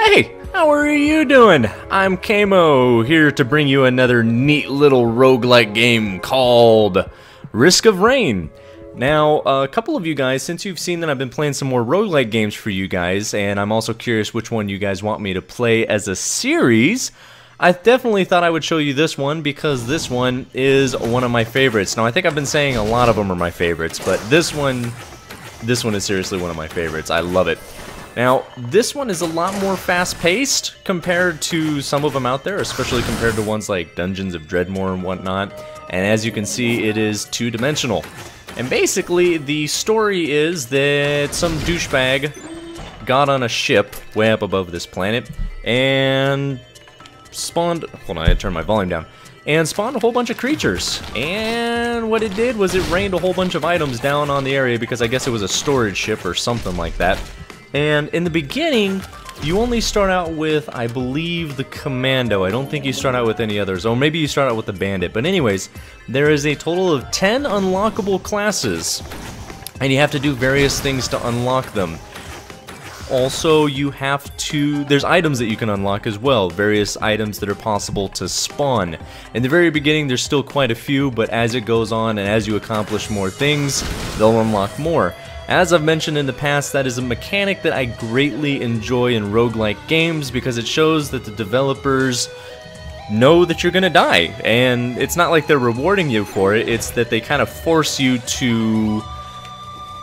Hey, how are you doing? I'm Kamo, here to bring you another neat little roguelike game called Risk of Rain. Now, a couple of you guys, since you've seen that I've been playing some more roguelike games for you guys, and I'm also curious which one you guys want me to play as a series, I definitely thought I would show you this one because this one is one of my favorites. Now, I think I've been saying a lot of them are my favorites, but this one is seriously one of my favorites. I love it. Now, this one is a lot more fast-paced compared to some of them out there, especially compared to ones like Dungeons of Dreadmore and whatnot. And as you can see, it is two-dimensional. And basically, the story is that some douchebag got on a ship way up above this planet and spawned... Hold on, I had to turn my volume down. And spawned a whole bunch of creatures. And what it did was it rained a whole bunch of items down on the area because I guess it was a storage ship or something like that. And in the beginning, you only start out with, I believe, the Commando. I don't think you start out with any others. Or maybe you start out with the Bandit. But anyways, there is a total of 10 unlockable classes. And you have to do various things to unlock them. Also, you have to... There's items that you can unlock as well. Various items that are possible to spawn. In the very beginning, there's still quite a few. But as it goes on and as you accomplish more things, they'll unlock more. As I've mentioned in the past, that is a mechanic that I greatly enjoy in roguelike games because it shows that the developers know that you're gonna die. And it's not like they're rewarding you for it, it's that they kind of force you to,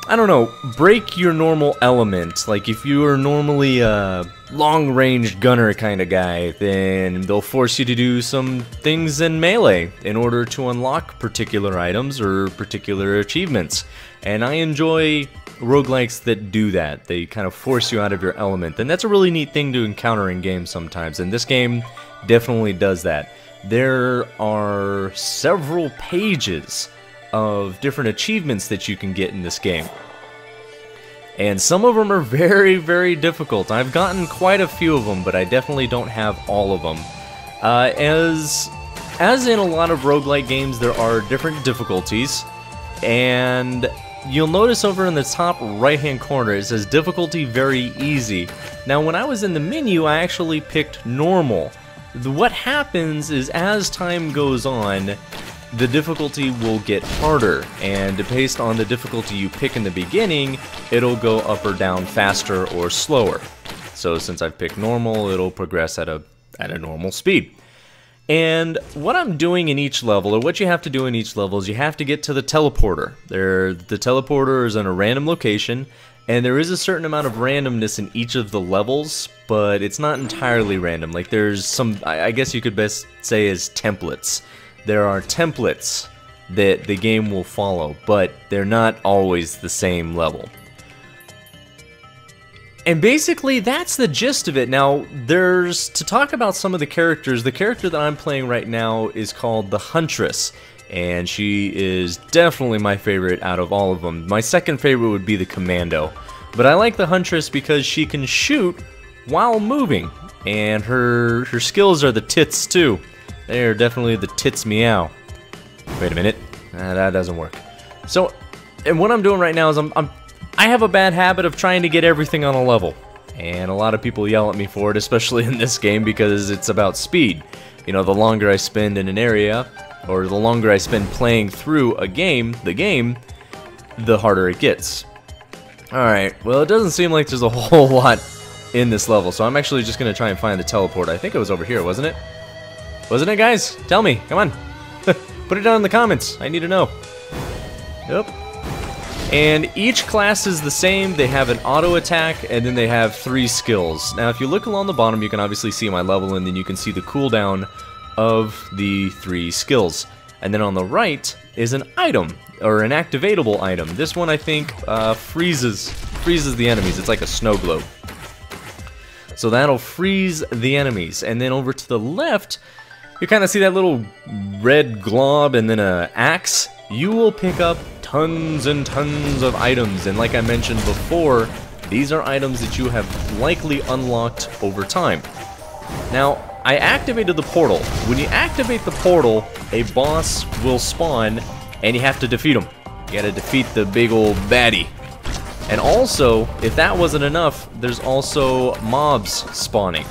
I don't know, break your normal element. Like if you are normally a long-range gunner kind of guy, then they'll force you to do some things in melee in order to unlock particular items or particular achievements. And I enjoy roguelikes that do that. They kind of force you out of your element. And that's a really neat thing to encounter in games sometimes. And this game definitely does that. There are several pages of different achievements that you can get in this game. And some of them are very, very difficult. I've gotten quite a few of them, but I definitely don't have all of them. As in a lot of roguelike games, there are different difficulties. And you'll notice over in the top right-hand corner, it says difficulty very easy. Now, when I was in the menu, I actually picked normal. What happens is as time goes on, the difficulty will get harder, and based on the difficulty you pick in the beginning, it'll go up or down faster or slower. So since I've picked normal, it'll progress at a normal speed. And what I'm doing in each level, or what you have to do in each level, is you have to get to the teleporter. The teleporter is in a random location, and there is a certain amount of randomness in each of the levels, but it's not entirely random. Like there's some, I guess you could best say is templates. There are templates that the game will follow, but they're not always the same level. And basically, that's the gist of it. Now, to talk about some of the characters, the character that I'm playing right now is called the Huntress, and she is definitely my favorite out of all of them. My second favorite would be the Commando, but I like the Huntress because she can shoot while moving, and her skills are the tits too. They're definitely the tits meow. Wait a minute, that doesn't work. So, and what I'm doing right now is I have a bad habit of trying to get everything on a level, and a lot of people yell at me for it, especially in this game, because it's about speed. You know, the longer I spend in an area, or the longer I spend playing through the game, the harder it gets. Alright, well, it doesn't seem like there's a whole lot in this level, so I'm actually just going to try and find the teleport. I think it was over here, wasn't it? Wasn't it, guys? Tell me, come on. Put it down in the comments, I need to know. Yep. And each class is the same. They have an auto attack, and then they have 3 skills. Now, if you look along the bottom, you can obviously see my level, and then you can see the cooldown of the 3 skills. And then on the right is an item, or an activatable item. This one, I think, freezes the enemies. It's like a snow globe. So that'll freeze the enemies. And then over to the left, you kind of see that little red glob and then an axe. You will pick up tons and tons of items, and like I mentioned before, these are items that you have likely unlocked over time. Now, I activated the portal. When you activate the portal, a boss will spawn, and you have to defeat him. You gotta defeat the big old baddie. And also, if that wasn't enough, there's also mobs spawning.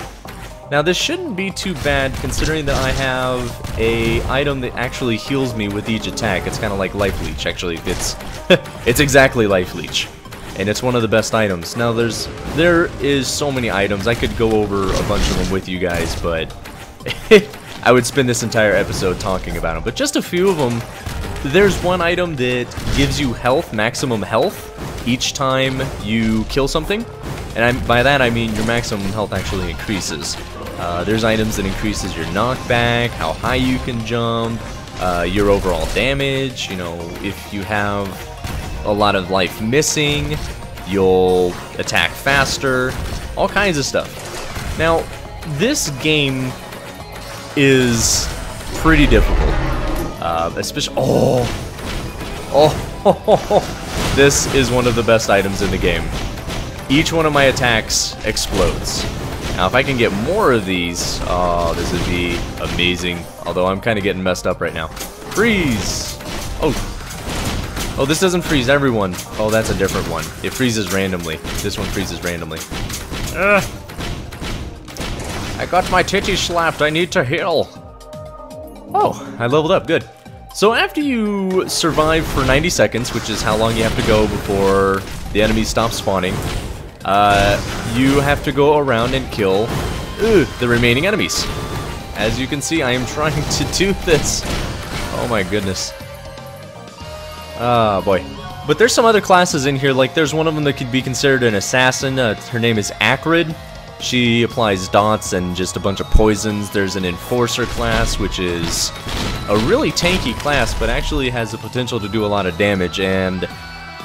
Now this shouldn't be too bad considering that I have a item that actually heals me with each attack. It's kind of like Life Leech, actually. It's exactly Life Leech. And it's one of the best items. Now there is so many items. I could go over a bunch of them with you guys, but I would spend this entire episode talking about them. But just a few of them. There's one item that gives you health, maximum health, each time you kill something. And by that I mean your maximum health actually increases. There's items that increases your knockback, how high you can jump, your overall damage. You know, if you have a lot of life missing, you'll attack faster, all kinds of stuff. Now, this game is pretty difficult, especially, this is one of the best items in the game. Each one of my attacks explodes. Now, if I can get more of these, oh, this would be amazing. Although I'm kind of getting messed up right now. Freeze! Oh, this doesn't freeze everyone. Oh, that's a different one. It freezes randomly. This one freezes randomly. Ugh. I got my titty slapped. I need to heal. Oh, I leveled up. Good. So after you survive for 90 seconds, which is how long you have to go before the enemies stop spawning, you have to go around and kill the remaining enemies. As you can see, I am trying to do this. Oh my goodness. Ah, boy. But there's some other classes in here, like there's one of them that could be considered an assassin. Her name is Acrid. She applies dots and just a bunch of poisons. There's an Enforcer class, which is a really tanky class, but actually has the potential to do a lot of damage. And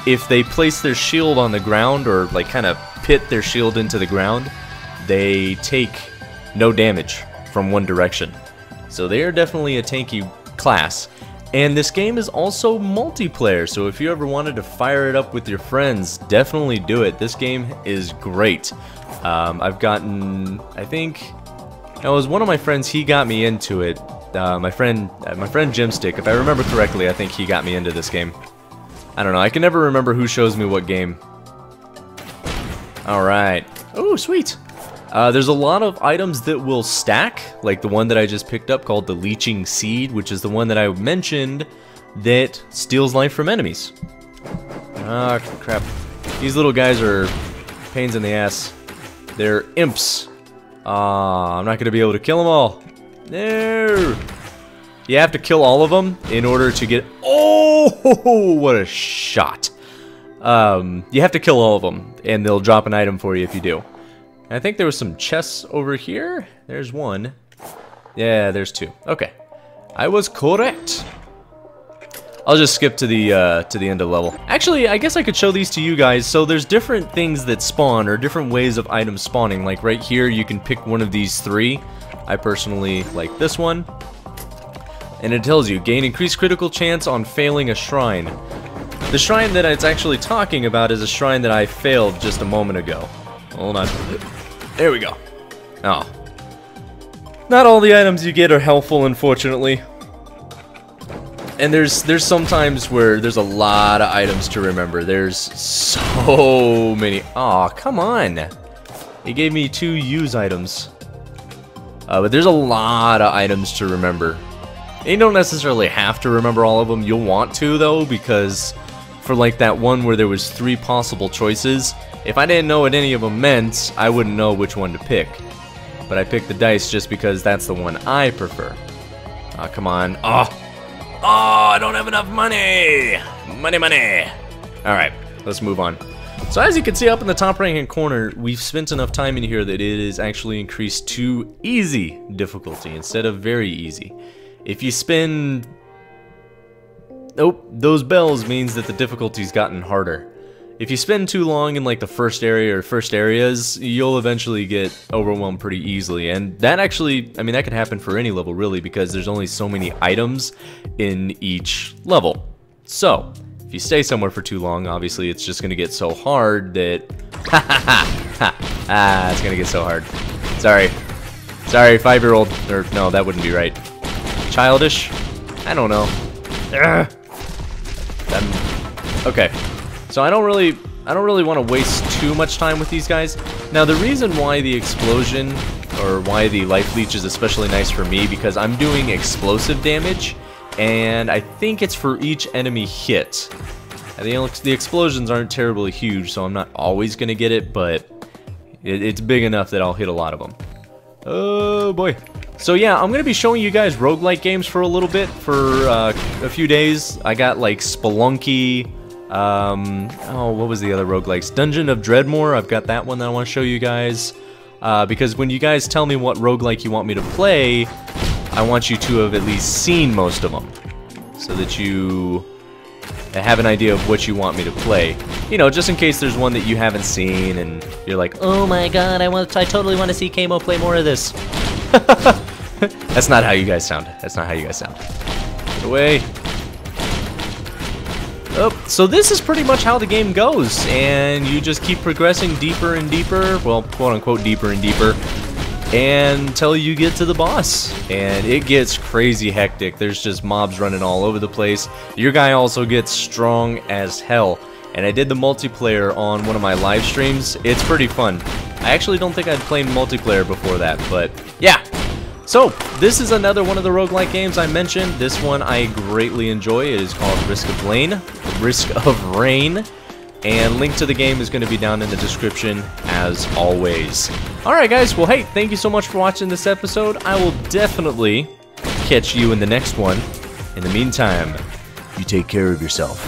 if they place their shield on the ground, or like kind of pit their shield into the ground, they take no damage from one direction. So they are definitely a tanky class. And this game is also multiplayer, so if you ever wanted to fire it up with your friends, definitely do it. This game is great. I've gotten, I think, it was one of my friends, he got me into it. My friend Jimstick, if I remember correctly, I think he got me into this game. I don't know, I can never remember who shows me what game. Alright. Oh, sweet! There's a lot of items that will stack, like the one that I just picked up called the Leeching Seed, which is the one that I mentioned that steals life from enemies. Ah, crap. These little guys are pains in the ass. They're imps. Ah, I'm not going to be able to kill them all. No! You have to kill all of them in order to get... Oh, what a shot. You have to kill all of them, and they'll drop an item for you if you do. I think there was some chests over here. There's one. Yeah, there's two. Okay. I was correct. I'll just skip to the end of the level. Actually, I guess I could show these to you guys. So there's different things that spawn, or different ways of items spawning. Like right here, you can pick one of these three. I personally like this one. And it tells you, gain increased critical chance on failing a shrine. The shrine that it's actually talking about is a shrine that I failed just a moment ago. Hold on. There we go. Oh. Not all the items you get are helpful, unfortunately. And there's some times where there's a lot of items to remember. There's so many. Aw, come on. It gave me 2 use items. But there's a lot of items to remember. And you don't necessarily have to remember all of them. You'll want to, though, because for like that one where there was 3 possible choices, if I didn't know what any of them meant, I wouldn't know which one to pick. But I picked the dice just because that's the one I prefer. Ah, come on. Oh, I don't have enough money! Money! Alright, let's move on. So as you can see up in the top right hand corner, we've spent enough time in here that it is actually increased to easy difficulty instead of very easy. If you spend... Nope, those bells means that the difficulty's gotten harder. If you spend too long in like the first area or first areas, you'll eventually get overwhelmed pretty easily. And that actually, I mean, that could happen for any level really, because there's only so many items in each level. So, if you stay somewhere for too long, obviously it's just gonna get so hard that... it's gonna get so hard. Sorry, 5-year-old, or no, that wouldn't be right. Childish? I don't know. Okay. So I don't really I don't really want to waste too much time with these guys. Now, the reason why the explosion, or why the life leech is especially nice for me, because I'm doing explosive damage, and I think it's for each enemy hit. The explosions aren't terribly huge, so I'm not always going to get it, but it's big enough that I'll hit a lot of them. Oh boy. So yeah, I'm going to be showing you guys roguelike games for a little bit, for a few days. I got like Spelunky, oh, what was the other roguelikes? Dungeon of Dreadmore, I've got that one that I want to show you guys. Because when you guys tell me what roguelike you want me to play, I want you to have at least seen most of them, so that you have an idea of what you want me to play. You know, just in case there's one that you haven't seen and you're like, oh my god, I totally want to see Camo play more of this. That's not how you guys sound. That's not how you guys sound. Get away. Oh, so this is pretty much how the game goes, and you just keep progressing deeper and deeper, well, quote-unquote deeper and deeper, until you get to the boss. And it gets crazy hectic. There's just mobs running all over the place. Your guy also gets strong as hell. And I did the multiplayer on one of my live streams. It's pretty fun. I actually don't think I'd played multiplayer before that, but yeah. So, this is another one of the roguelike games I mentioned. This one I greatly enjoy. It is called Risk of Rain. And link to the game is going to be down in the description, as always. Alright guys, well hey, thank you so much for watching this episode. I will definitely catch you in the next one. In the meantime, you take care of yourself.